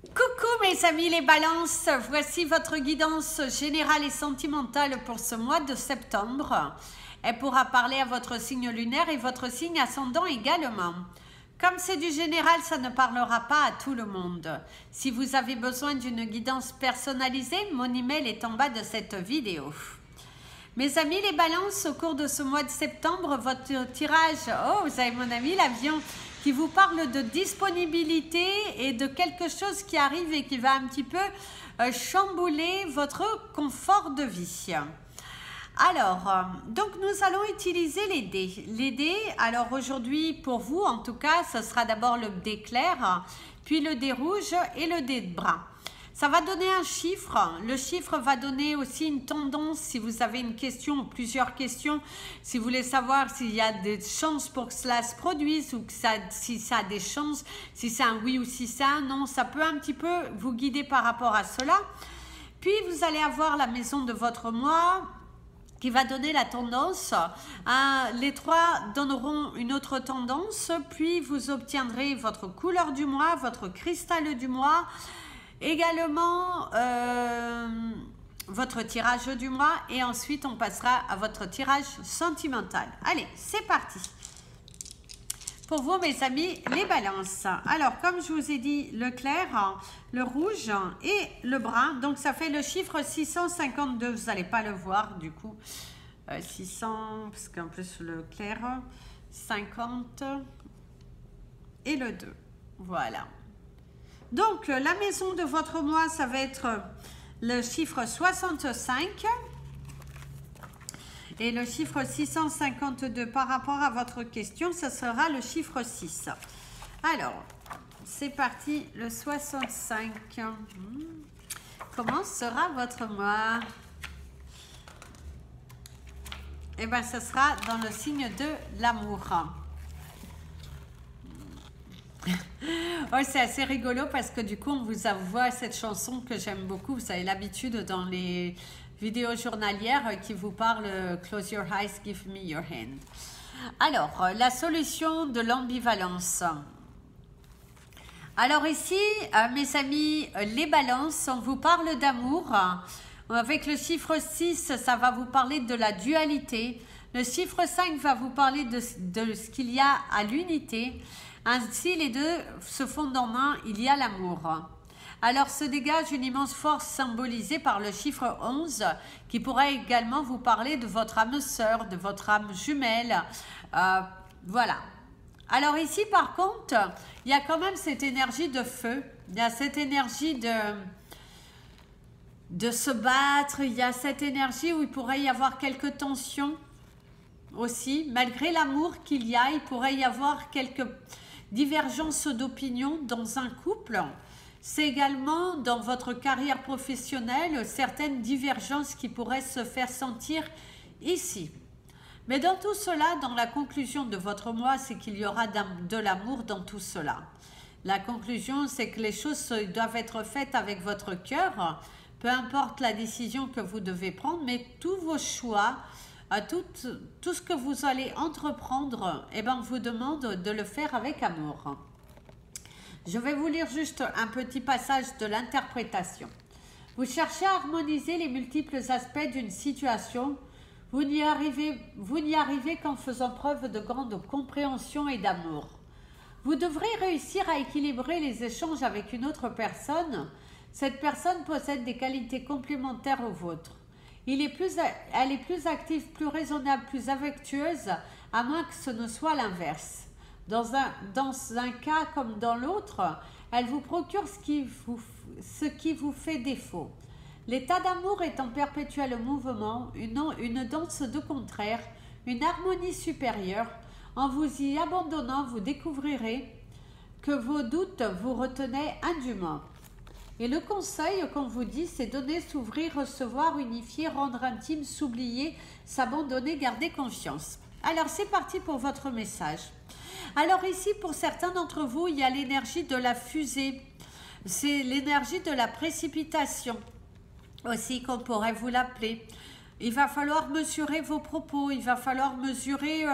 Coucou mes amis les balances, voici votre guidance générale et sentimentale pour ce mois de septembre. Elle pourra parler à votre signe lunaire et votre signe ascendant également. Comme c'est du général, ça ne parlera pas à tout le monde. Si vous avez besoin d'une guidance personnalisée, mon email est en bas de cette vidéo. Mes amis les balances, au cours de ce mois de septembre, votre tirage, oh vous avez mon ami l'avion, qui vous parle de disponibilité et de quelque chose qui arrive et qui va un petit peu chambouler votre confort de vie. Alors, donc nous allons utiliser les dés. Les dés, alors aujourd'hui pour vous en tout cas, ce sera d'abord le dé clair, puis le dé rouge et le dé brun. Ça va donner un chiffre. Le chiffre va donner aussi une tendance si vous avez une question ou plusieurs questions. Si vous voulez savoir s'il y a des chances pour que cela se produise ou que si ça a des chances, si c'est un oui ou si c'est un non. Ça peut un petit peu vous guider par rapport à cela. Puis vous allez avoir la maison de votre mois qui va donner la tendance. Les trois donneront une autre tendance. Puis vous obtiendrez votre couleur du mois, votre cristal du mois. Également votre tirage du mois et ensuite on passera à votre tirage sentimental. Allez, c'est parti. Pour vous mes amis, les balances. Alors comme je vous ai dit, le clair, le rouge et le brun. Donc ça fait le chiffre 652. Vous n'allez pas le voir du coup. 600, parce qu'en plus le clair, 50 et le 2. Voilà. Donc, la maison de votre mois, ça va être le chiffre 65 et le chiffre 652 par rapport à votre question, ce sera le chiffre 6. Alors, c'est parti, le 65. Comment sera votre mois? Eh bien, ce sera dans le signe de l'amour. Ouais, c'est assez rigolo parce que du coup on vous envoie cette chanson que j'aime beaucoup. Vous avez l'habitude dans les vidéos journalières qui vous parle Close your eyes, give me your hand. Alors, la solution de l'ambivalence. Alors ici, mes amis, les balances, on vous parle d'amour. Avec le chiffre 6, ça va vous parler de la dualité. Le chiffre 5 va vous parler de ce qu'il y a à l'unité. Ainsi, les deux se fondent en un, il y a l'amour. Alors se dégage une immense force symbolisée par le chiffre 11 qui pourrait également vous parler de votre âme sœur, de votre âme jumelle. Voilà. Alors ici, par contre, il y a quand même cette énergie de feu. Il y a cette énergie de se battre. Il y a cette énergie où il pourrait y avoir quelques tensions aussi. Malgré l'amour qu'il y a, il pourrait y avoir quelques divergence d'opinion dans un couple. C'est également dans votre carrière professionnelle certaines divergences qui pourraient se faire sentir ici. Mais dans tout cela, dans la conclusion de votre mois, c'est qu'il y aura de l'amour dans tout cela. La conclusion, c'est que les choses doivent être faites avec votre cœur, peu importe la décision que vous devez prendre, mais tous vos choix, tout ce que vous allez entreprendre, eh ben, on vous demande de le faire avec amour. Je vais vous lire juste un petit passage de l'interprétation. Vous cherchez à harmoniser les multiples aspects d'une situation. Vous n'y arrivez qu'en faisant preuve de grande compréhension et d'amour. Vous devrez réussir à équilibrer les échanges avec une autre personne. Cette personne possède des qualités complémentaires aux vôtres. Elle est plus active, plus raisonnable, plus affectueuse, à moins que ce ne soit l'inverse. Dans un cas comme dans l'autre, elle vous procure ce qui vous fait défaut. L'état d'amour est en perpétuel mouvement, une danse de contraires, une harmonie supérieure. En vous y abandonnant, vous découvrirez que vos doutes vous retenaient indûment. Et le conseil qu'on vous dit, c'est donner, s'ouvrir, recevoir, unifier, rendre intime, s'oublier, s'abandonner, garder confiance. Alors, c'est parti pour votre message. Alors ici, pour certains d'entre vous, il y a l'énergie de la fusée. C'est l'énergie de la précipitation aussi qu'on pourrait vous l'appeler. Il va falloir mesurer vos propos, il va falloir mesurer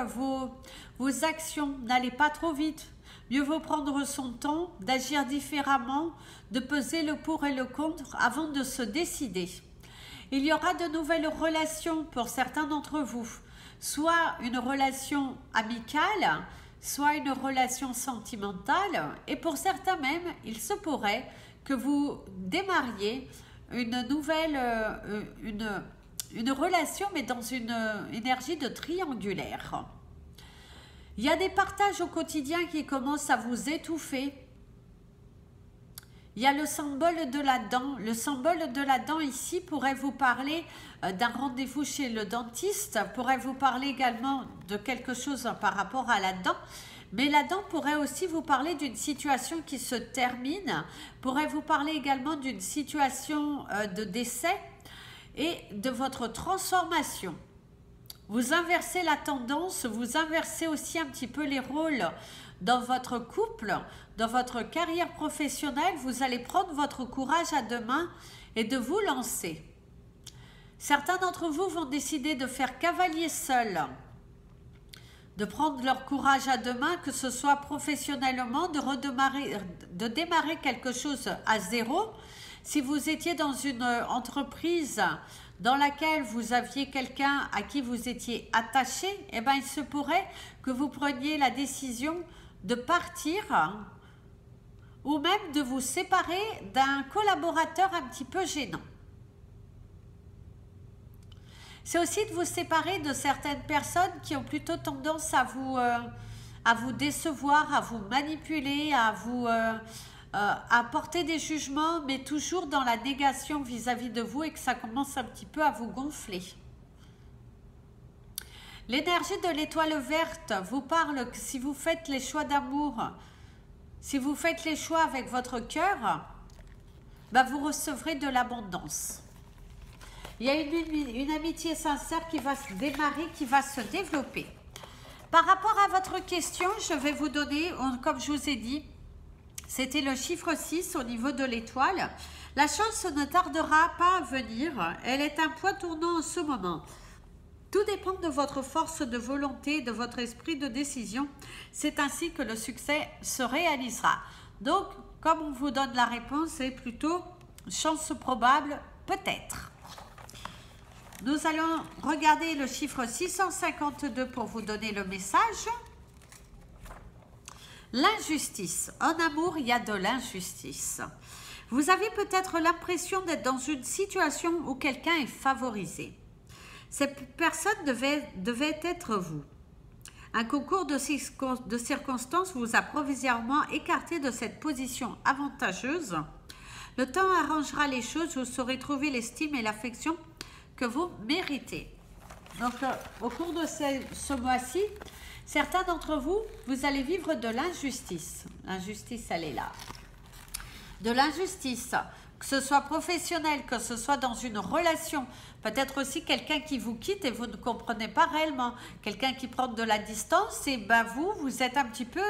vos actions. N'allez pas trop vite. Mieux vaut prendre son temps, d'agir différemment, de peser le pour et le contre avant de se décider. Il y aura de nouvelles relations pour certains d'entre vous, soit une relation amicale, soit une relation sentimentale, et pour certains même, il se pourrait que vous démarriez une nouvelle, une relation, mais dans une énergie de triangulaire. Il y a des partages au quotidien qui commencent à vous étouffer. Il y a le symbole de la dent. Le symbole de la dent ici pourrait vous parler d'un rendez-vous chez le dentiste, pourrait vous parler également de quelque chose par rapport à la dent. Mais la dent pourrait aussi vous parler d'une situation qui se termine, pourrait vous parler également d'une situation de décès et de votre transformation. Vous inversez la tendance, vous inversez aussi un petit peu les rôles dans votre couple, dans votre carrière professionnelle. Vous allez prendre votre courage à deux mains et de vous lancer. Certains d'entre vous vont décider de faire cavalier seul, de prendre leur courage à deux mains, que ce soit professionnellement, de démarrer quelque chose à zéro. Si vous étiez dans une entreprise dans laquelle vous aviez quelqu'un à qui vous étiez attaché, eh bien, il se pourrait que vous preniez la décision de partir ou même de vous séparer d'un collaborateur un petit peu gênant. C'est aussi de vous séparer de certaines personnes qui ont plutôt tendance à vous décevoir, à vous manipuler, à porter des jugements, mais toujours dans la négation vis-à-vis de vous et que ça commence un petit peu à vous gonfler. L'énergie de l'étoile verte vous parle que si vous faites les choix d'amour, si vous faites les choix avec votre cœur, ben vous recevrez de l'abondance. Il y a une amitié sincère qui va se démarrer, qui va se développer. Par rapport à votre question, je vais vous donner, comme je vous ai dit, c'était le chiffre 6 au niveau de l'étoile. La chance ne tardera pas à venir. Elle est un point tournant en ce moment. Tout dépend de votre force de volonté, de votre esprit de décision. C'est ainsi que le succès se réalisera. Donc, comme on vous donne la réponse, c'est plutôt chance probable, peut-être. Nous allons regarder le chiffre 652 pour vous donner le message. L'injustice. En amour, il y a de l'injustice. Vous avez peut-être l'impression d'être dans une situation où quelqu'un est favorisé. Cette personne devait être vous. Un concours de circonstances vous a provisoirement écarté de cette position avantageuse. Le temps arrangera les choses, vous saurez trouver l'estime et l'affection que vous méritez. Donc, au cours de ce mois-ci, certains d'entre vous, vous allez vivre de l'injustice. L'injustice, elle est là. De l'injustice, que ce soit professionnel, que ce soit dans une relation. Peut-être aussi quelqu'un qui vous quitte et vous ne comprenez pas réellement. Quelqu'un qui prend de la distance et ben vous êtes un petit peu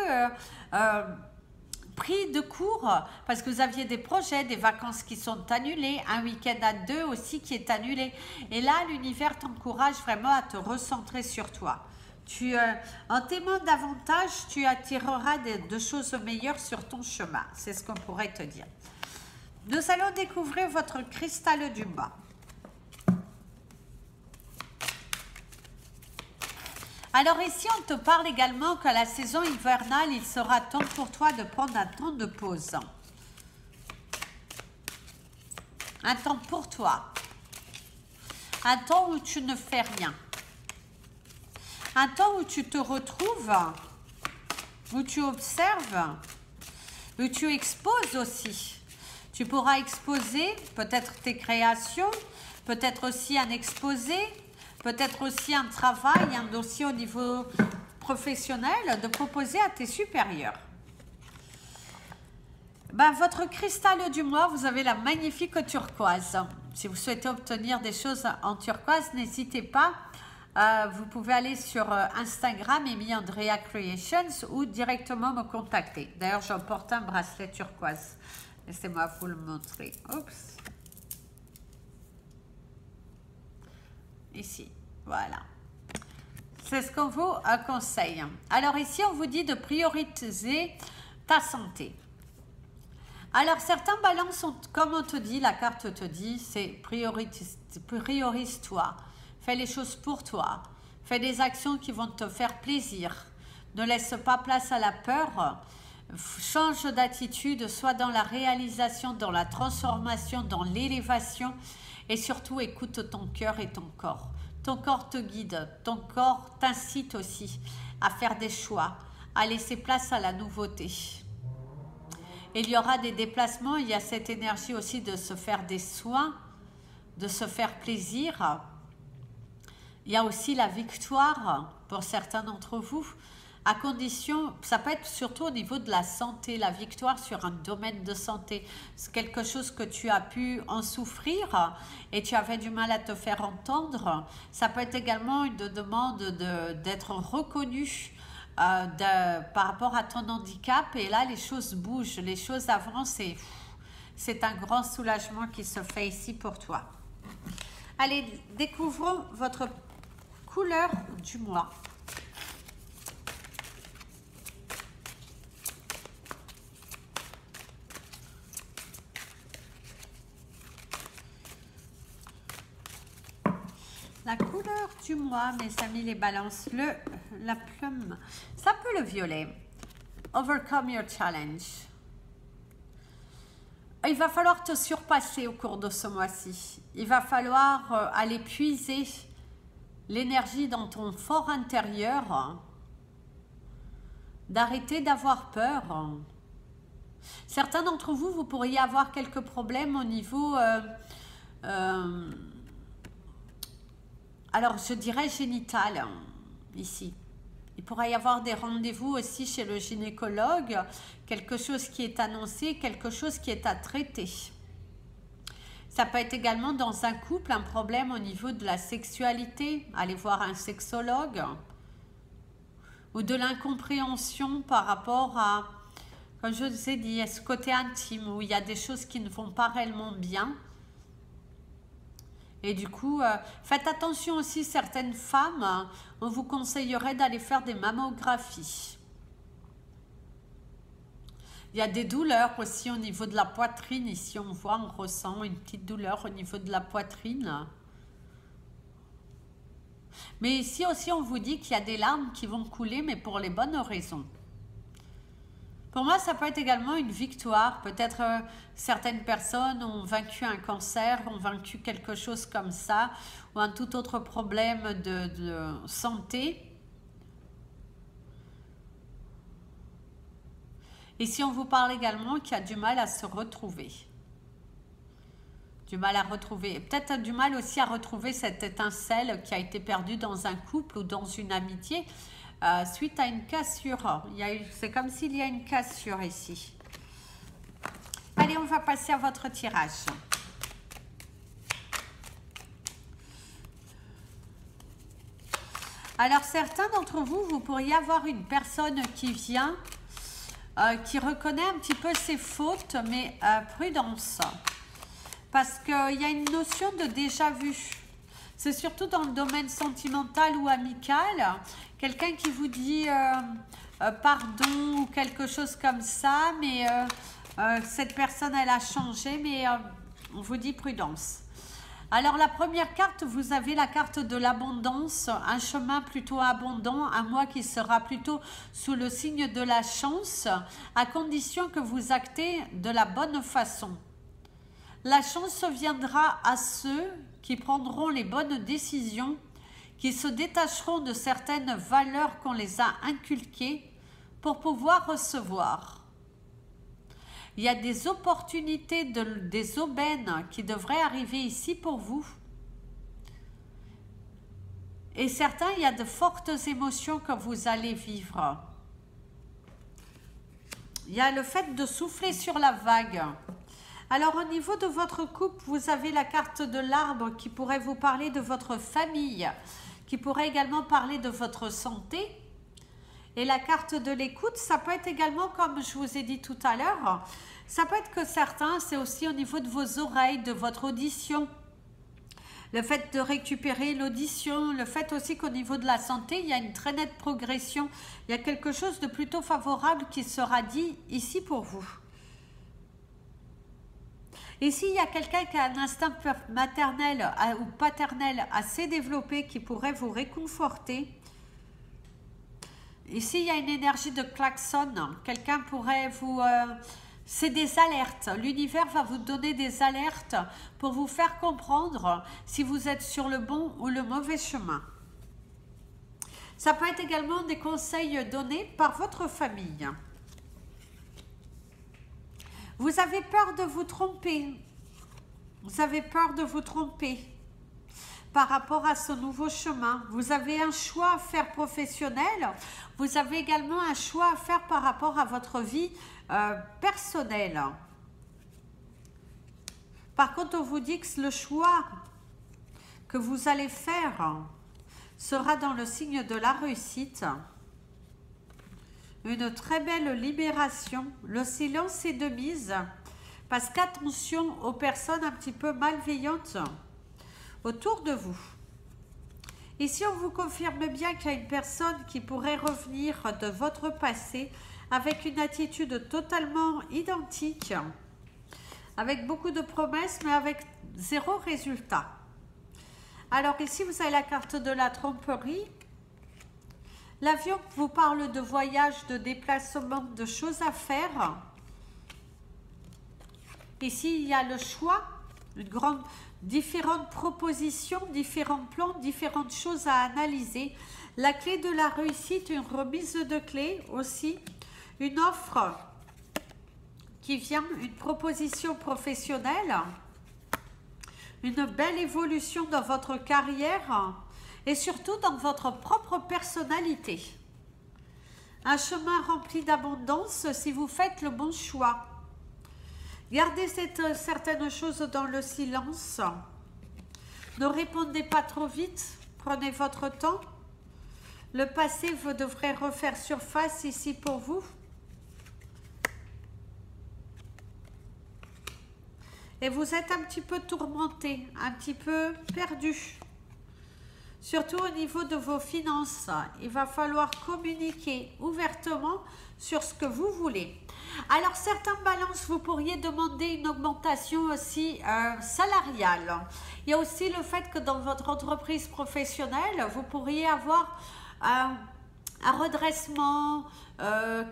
pris de court parce que vous aviez des projets, des vacances qui sont annulées, un week-end à deux aussi qui est annulé. Et là, l'univers t'encourage vraiment à te recentrer sur toi. En t'aimant davantage, tu attireras de choses meilleures sur ton chemin. C'est ce qu'on pourrait te dire. Nous allons découvrir votre cristal du bas. Alors ici, on te parle également que la saison hivernale, il sera temps pour toi de prendre un temps de pause. Un temps pour toi. Un temps où tu ne fais rien. Un temps où tu te retrouves, où tu observes, où tu exposes aussi. Tu pourras exposer peut-être tes créations, peut-être aussi un exposé, peut-être aussi un travail, un dossier au niveau professionnel, de proposer à tes supérieurs. Ben, votre cristal du mois, vous avez la magnifique turquoise. Si vous souhaitez obtenir des choses en turquoise, n'hésitez pas. Vous pouvez aller sur Instagram, Amy Andrea Creations, ou directement me contacter. D'ailleurs, j'emporte un bracelet turquoise. Laissez-moi vous le montrer. Oups. Ici, voilà. C'est ce qu'on vous conseille. Alors ici, on vous dit de prioriser ta santé. Alors certains balances sont, comme on te dit, la carte te dit, c'est priorise-toi. Fais les choses pour toi. Fais des actions qui vont te faire plaisir. Ne laisse pas place à la peur. Change d'attitude, soit dans la réalisation, dans la transformation, dans l'élévation. Et surtout, écoute ton cœur et ton corps. Ton corps te guide, ton corps t'incite aussi à faire des choix, à laisser place à la nouveauté. Et il y aura des déplacements, il y a cette énergie aussi de se faire des soins, de se faire plaisir. Il y a aussi la victoire pour certains d'entre vous, à condition, ça peut être surtout au niveau de la santé, la victoire sur un domaine de santé. C'est quelque chose que tu as pu en souffrir et tu avais du mal à te faire entendre. Ça peut être également une demande d'être reconnu par rapport à ton handicap. Et là, les choses bougent, les choses avancent et c'est un grand soulagement qui se fait ici pour toi. Allez, découvrons votre couleur du mois. La couleur du mois, mes amis les balances, la plume, ça peut le violet. Overcome your challenge. Il va falloir te surpasser au cours de ce mois-ci. Il va falloir aller puiser l'énergie dans ton fort intérieur, d'arrêter d'avoir peur. Certains d'entre vous, vous pourriez avoir quelques problèmes au niveau... alors, je dirais génital, ici. Il pourrait y avoir des rendez-vous aussi chez le gynécologue, quelque chose qui est annoncé, quelque chose qui est à traiter. Ça peut être également dans un couple, un problème au niveau de la sexualité, aller voir un sexologue, ou de l'incompréhension par rapport à, comme je vous ai dit, à ce côté intime, où il y a des choses qui ne vont pas réellement bien. Et du coup, faites attention aussi, certaines femmes, on vous conseillerait d'aller faire des mammographies. Il y a des douleurs aussi au niveau de la poitrine. Ici, on voit, on ressent une petite douleur au niveau de la poitrine. Mais ici aussi, on vous dit qu'il y a des larmes qui vont couler, mais pour les bonnes raisons. Pour moi, ça peut être également une victoire. Peut-être certaines personnes ont vaincu un cancer, ont vaincu quelque chose comme ça, ou un tout autre problème de santé. Et si on vous parle également qu'il y a du mal à se retrouver. Du mal à retrouver. Peut-être du mal aussi à retrouver cette étincelle qui a été perdue dans un couple ou dans une amitié. Suite à une cassure. C'est comme s'il y a une cassure ici. Allez, on va passer à votre tirage. Alors, certains d'entre vous, vous pourriez avoir une personne qui vient, qui reconnaît un petit peu ses fautes, mais prudence. Parce qu'il y a une notion de déjà-vu. C'est surtout dans le domaine sentimental ou amical. Quelqu'un qui vous dit pardon ou quelque chose comme ça, mais cette personne, elle a changé, mais on vous dit prudence. Alors, la première carte, vous avez la carte de l'abondance, un chemin plutôt abondant, un mois qui sera plutôt sous le signe de la chance, à condition que vous actez de la bonne façon. La chance viendra à ceux qui prendront les bonnes décisions, qui se détacheront de certaines valeurs qu'on les a inculquées pour pouvoir recevoir. Il y a des opportunités, des aubaines qui devraient arriver ici pour vous. Et certains, il y a de fortes émotions que vous allez vivre. Il y a le fait de souffler sur la vague. Alors, au niveau de votre couple, vous avez la carte de l'arbre qui pourrait vous parler de votre famille, qui pourrait également parler de votre santé. Et la carte de l'écoute, ça peut être également, comme je vous ai dit tout à l'heure, ça peut être que certains, c'est aussi au niveau de vos oreilles, de votre audition. Le fait de récupérer l'audition, le fait aussi qu'au niveau de la santé, il y a une très nette progression. Il y a quelque chose de plutôt favorable qui sera dit ici pour vous. Ici, il y a quelqu'un qui a un instinct maternel ou paternel assez développé qui pourrait vous réconforter. Ici, il y a une énergie de klaxon. Quelqu'un pourrait vous... c'est des alertes. L'univers va vous donner des alertes pour vous faire comprendre si vous êtes sur le bon ou le mauvais chemin. Ça peut être également des conseils donnés par votre famille. Vous avez peur de vous tromper. Vous avez peur de vous tromper par rapport à ce nouveau chemin. Vous avez un choix à faire professionnel. Vous avez également un choix à faire par rapport à votre vie personnelle. Par contre, on vous dit que le choix que vous allez faire sera dans le signe de la réussite. Une très belle libération. Le silence est de mise. Parce qu'attention aux personnes un petit peu malveillantes autour de vous. Ici, on vous confirme bien qu'il y a une personne qui pourrait revenir de votre passé avec une attitude totalement identique, avec beaucoup de promesses, mais avec zéro résultat. Alors ici, vous avez la carte de la tromperie. L'avion vous parle de voyage, de déplacement, de choses à faire. Ici, il y a le choix, différentes propositions, différents plans, différentes choses à analyser. La clé de la réussite, une remise de clé aussi, une offre qui vient, une proposition professionnelle, une belle évolution dans votre carrière et surtout dans votre propre personnalité. Un chemin rempli d'abondance si vous faites le bon choix. Gardez certaines choses dans le silence. Ne répondez pas trop vite. Prenez votre temps. Le passé, vous devrez refaire surface ici pour vous. Et vous êtes un petit peu tourmenté, un petit peu perdu. Surtout au niveau de vos finances. Il va falloir communiquer ouvertement sur ce que vous voulez. Alors, certains balances, vous pourriez demander une augmentation aussi salariale. Il y a aussi le fait que dans votre entreprise professionnelle, vous pourriez avoir un redressement,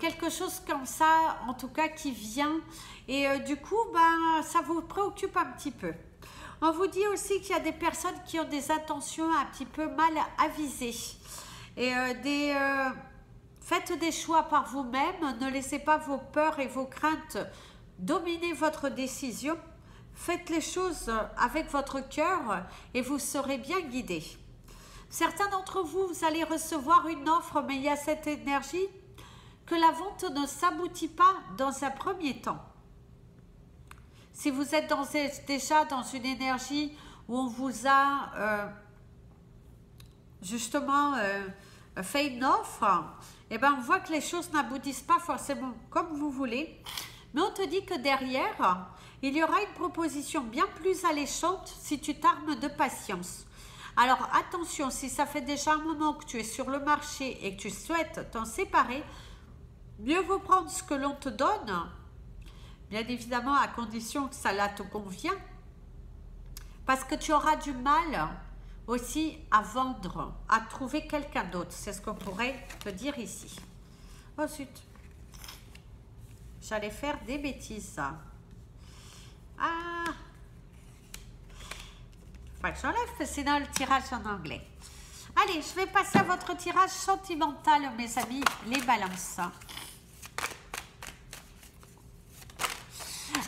quelque chose comme ça, en tout cas qui vient. Et du coup, ça vous préoccupe un petit peu. On vous dit aussi qu'il y a des personnes qui ont des intentions un petit peu mal avisées. Et faites des choix par vous-même, ne laissez pas vos peurs et vos craintes dominer votre décision. Faites les choses avec votre cœur et vous serez bien guidé. Certains d'entre vous, vous allez recevoir une offre, mais il y a cette énergie que la vente ne s'aboutit pas dans un premier temps. Si vous êtes déjà dans une énergie où on vous a justement fait une offre, eh ben on voit que les choses n'aboutissent pas forcément comme vous voulez, mais on te dit que derrière, il y aura une proposition bien plus alléchante si tu t'armes de patience. Alors attention, si ça fait déjà un moment que tu es sur le marché et que tu souhaites t'en séparer, mieux vaut prendre ce que l'on te donne, bien évidemment à condition que ça te convient, parce que tu auras du mal aussi à vendre, à trouver quelqu'un d'autre. C'est ce qu'on pourrait te dire ici. Oh zut, j'allais faire des bêtises. Ah, faut que j'enlève, sinon le tirage en anglais. Allez, je vais passer à votre tirage sentimental, mes amis, les balances.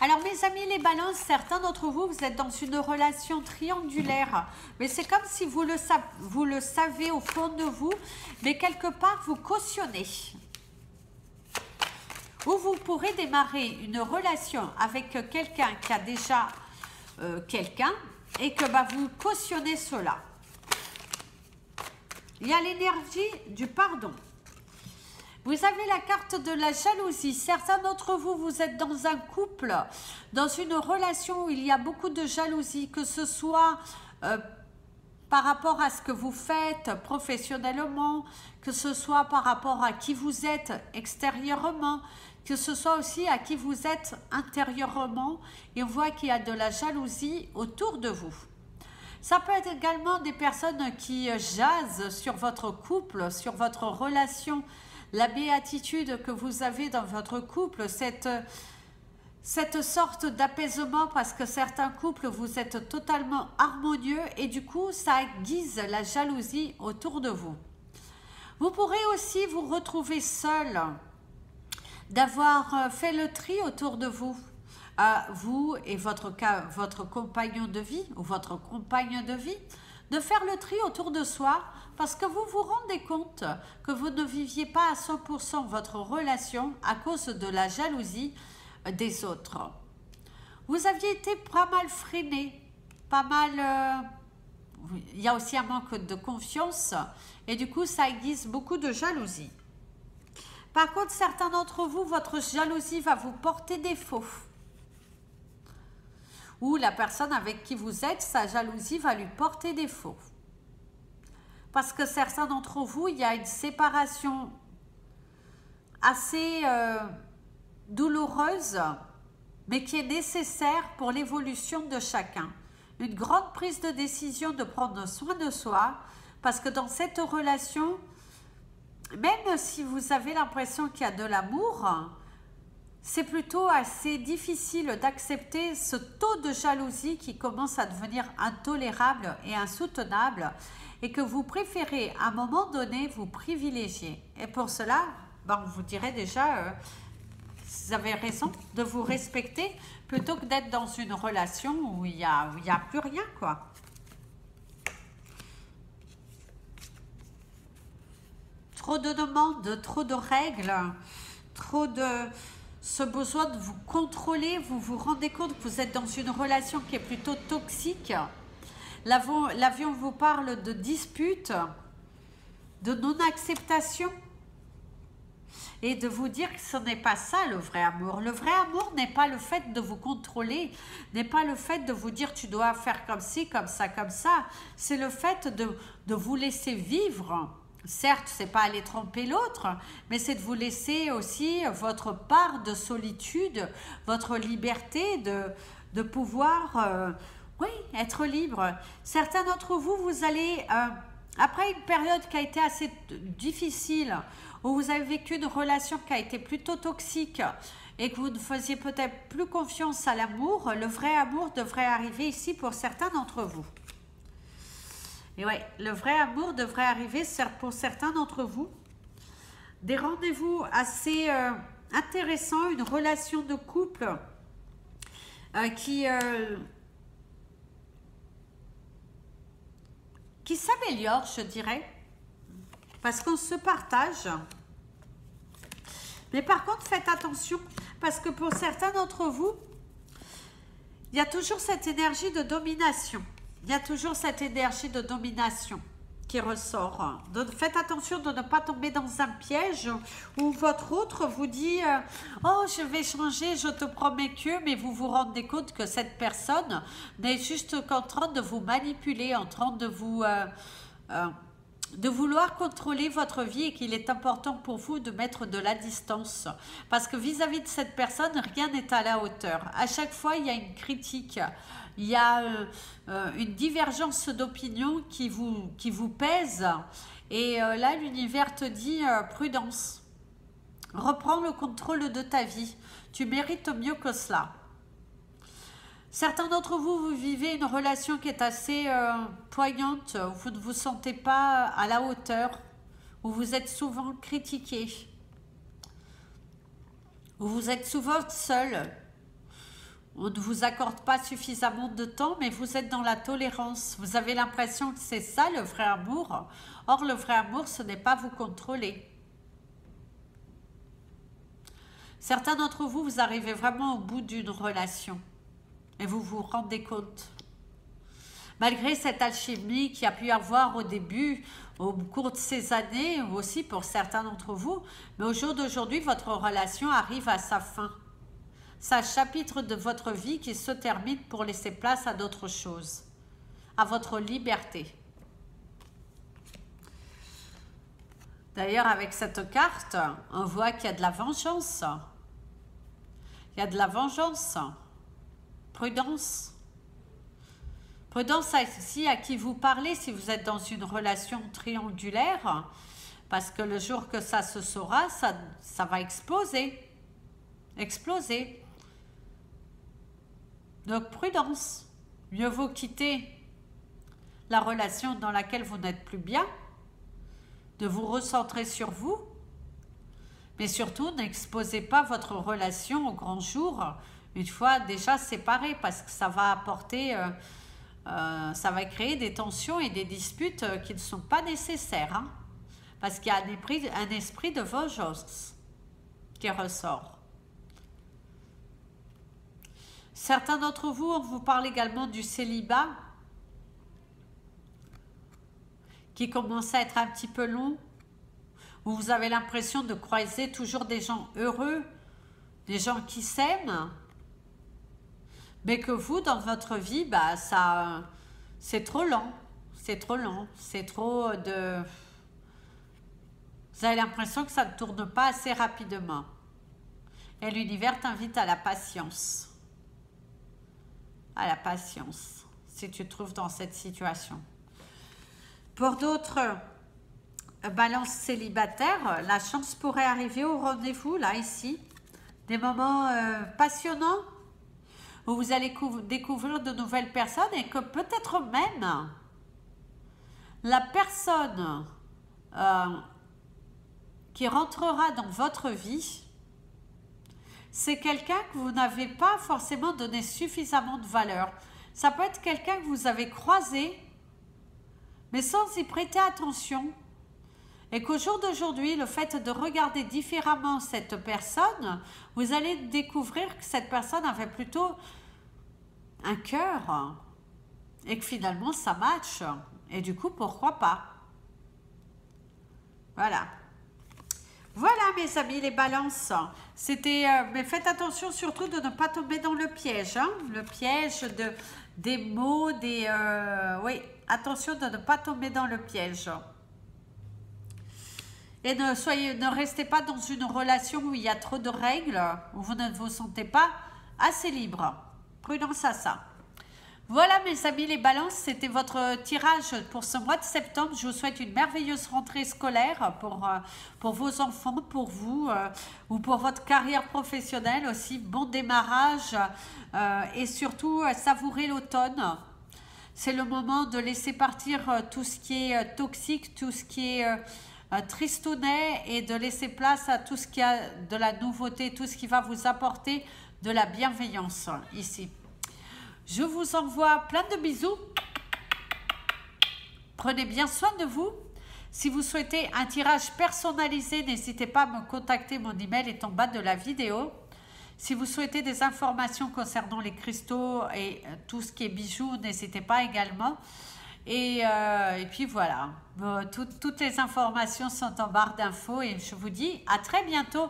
Alors mes amis les balances, certains d'entre vous, vous êtes dans une relation triangulaire, mais c'est comme si vous le savez au fond de vous, mais quelque part vous cautionnez. Ou vous pourrez démarrer une relation avec quelqu'un qui a déjà quelqu'un et que vous cautionnez cela. Il y a l'énergie du pardon. Vous avez la carte de la jalousie. Certains d'entre vous, vous êtes dans un couple, dans une relation où il y a beaucoup de jalousie, que ce soit par rapport à ce que vous faites professionnellement, que ce soit par rapport à qui vous êtes extérieurement, que ce soit aussi à qui vous êtes intérieurement, et on voit qu'il y a de la jalousie autour de vous. Ça peut être également des personnes qui jasent sur votre couple, sur votre relation, la béatitude que vous avez dans votre couple, cette sorte d'apaisement, parce que certains couples, vous êtes totalement harmonieux et du coup, ça aiguise la jalousie autour de vous. Vous pourrez aussi vous retrouver seul, d'avoir fait le tri autour de vous, vous et votre compagnon de vie ou votre compagne de vie, de faire le tri autour de soi parce que vous vous rendez compte que vous ne viviez pas à 100% votre relation à cause de la jalousie des autres. Vous aviez été pas mal freiné, pas mal... il y a aussi un manque de confiance et du coup ça aiguise beaucoup de jalousie. Par contre, certains d'entre vous, votre jalousie va vous porter défaut. Ou la personne avec qui vous êtes, sa jalousie va lui porter défaut. Parce que certains d'entre vous, il y a une séparation assez douloureuse, mais qui est nécessaire pour l'évolution de chacun. Une grande prise de décision de prendre soin de soi, parce que dans cette relation, même si vous avez l'impression qu'il y a de l'amour, c'est plutôt assez difficile d'accepter ce taux de jalousie qui commence à devenir intolérable et insoutenable et que vous préférez à un moment donné vous privilégier. Et pour cela, on vous dirait déjà, vous avez raison de vous respecter plutôt que d'être dans une relation où il y a plus rien, quoi. Trop de demandes, trop de règles, trop de... ce besoin de vous contrôler, vous vous rendez compte que vous êtes dans une relation qui est plutôt toxique. L'avion vous parle de dispute, de non-acceptation et de vous dire que ce n'est pas ça le vrai amour. Le vrai amour n'est pas le fait de vous contrôler, n'est pas le fait de vous dire tu dois faire comme ci, comme ça, comme ça. C'est le fait de vous laisser vivre. Certes, ce n'est pas aller tromper l'autre, mais c'est de vous laisser aussi votre part de solitude, votre liberté de pouvoir, oui, être libre. Certains d'entre vous, vous allez, après une période qui a été assez difficile, où vous avez vécu une relation qui a été plutôt toxique et que vous ne faisiez peut-être plus confiance à l'amour, le vrai amour devrait arriver ici pour certains d'entre vous. Et ouais, le vrai amour devrait arriver pour certains d'entre vous. Des rendez-vous assez intéressants, une relation de couple qui s'améliore, je dirais, parce qu'on se partage. Mais par contre, faites attention, parce que pour certains d'entre vous, il y a toujours cette énergie de domination. Il y a toujours cette énergie de domination qui ressort. Donc, faites attention de ne pas tomber dans un piège où votre autre vous dit « Oh, je vais changer, je te promets que… » mais vous vous rendez compte que cette personne n'est juste qu'en train de vous manipuler, en train de vous… de vouloir contrôler votre vie et qu'il est important pour vous de mettre de la distance. Parce que vis-à-vis de cette personne, rien n'est à la hauteur. À chaque fois, il y a une critique. Il y a une divergence d'opinion qui vous pèse. Et là, l'univers te dit prudence. Reprends le contrôle de ta vie. Tu mérites mieux que cela. Certains d'entre vous, vous vivez une relation qui est assez poignante, où vous ne vous sentez pas à la hauteur, où vous êtes souvent critiqué, où vous êtes souvent seul. On ne vous accorde pas suffisamment de temps, mais vous êtes dans la tolérance. Vous avez l'impression que c'est ça le vrai amour. Or, le vrai amour, ce n'est pas vous contrôler. Certains d'entre vous, vous arrivez vraiment au bout d'une relation. Et vous vous rendez compte. Malgré cette alchimie qu'il y a pu y avoir au début, au cours de ces années, ou aussi pour certains d'entre vous, mais au jour d'aujourd'hui, votre relation arrive à sa fin. C'est un chapitre de votre vie qui se termine pour laisser place à d'autres choses, à votre liberté. D'ailleurs, avec cette carte, on voit qu'il y a de la vengeance. Il y a de la vengeance. Prudence. Prudence aussi à qui vous parlez si vous êtes dans une relation triangulaire. Parce que le jour que ça se saura, ça va exploser. Exploser. Donc prudence. Mieux vaut quitter la relation dans laquelle vous n'êtes plus bien, de vous recentrer sur vous, mais surtout n'exposez pas votre relation au grand jour une fois déjà séparée, parce que ça va apporter, ça va créer des tensions et des disputes qui ne sont pas nécessaires, hein, parce qu'il y a un esprit de vengeance qui ressort. Certains d'entre vous, on vous parle également du célibat, qui commence à être un petit peu long, où vous avez l'impression de croiser toujours des gens heureux, des gens qui s'aiment, mais que vous, dans votre vie, bah, c'est trop lent, c'est trop lent, c'est trop de... Vous avez l'impression que ça ne tourne pas assez rapidement. Et l'univers t'invite à la patience. À la patience, si tu te trouves dans cette situation. Pour d'autres balances célibataires, la chance pourrait arriver au rendez-vous, là, ici. Des moments passionnants où vous allez découvrir de nouvelles personnes et que peut-être même la personne qui rentrera dans votre vie, c'est quelqu'un que vous n'avez pas forcément donné suffisamment de valeur. Ça peut être quelqu'un que vous avez croisé, mais sans y prêter attention. Et qu'au jour d'aujourd'hui, le fait de regarder différemment cette personne, vous allez découvrir que cette personne avait plutôt un cœur. Et que finalement, ça match. Et du coup, pourquoi pas? Voilà. Voilà mes amis les balances, c'était, mais faites attention surtout de ne pas tomber dans le piège, hein, le piège des mots, oui, attention de ne pas tomber dans le piège. Et ne restez pas dans une relation où il y a trop de règles, où vous ne vous sentez pas assez libre. Prudence à ça. Voilà mes amis les balances, c'était votre tirage pour ce mois de septembre. Je vous souhaite une merveilleuse rentrée scolaire pour vos enfants, pour vous ou pour votre carrière professionnelle aussi. Bon démarrage et surtout savourer l'automne. C'est le moment de laisser partir tout ce qui est toxique, tout ce qui est tristounet et de laisser place à tout ce qui a de la nouveauté, tout ce qui va vous apporter de la bienveillance ici. Je vous envoie plein de bisous. Prenez bien soin de vous. Si vous souhaitez un tirage personnalisé, n'hésitez pas à me contacter. Mon email est en bas de la vidéo. Si vous souhaitez des informations concernant les cristaux et tout ce qui est bijoux, n'hésitez pas également. Et puis voilà. Toutes les informations sont en barre d'infos. Et je vous dis à très bientôt.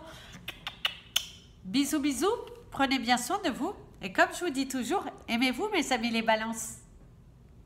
Bisous, bisous. Prenez bien soin de vous. Et comme je vous dis toujours, aimez-vous mes amis les balances.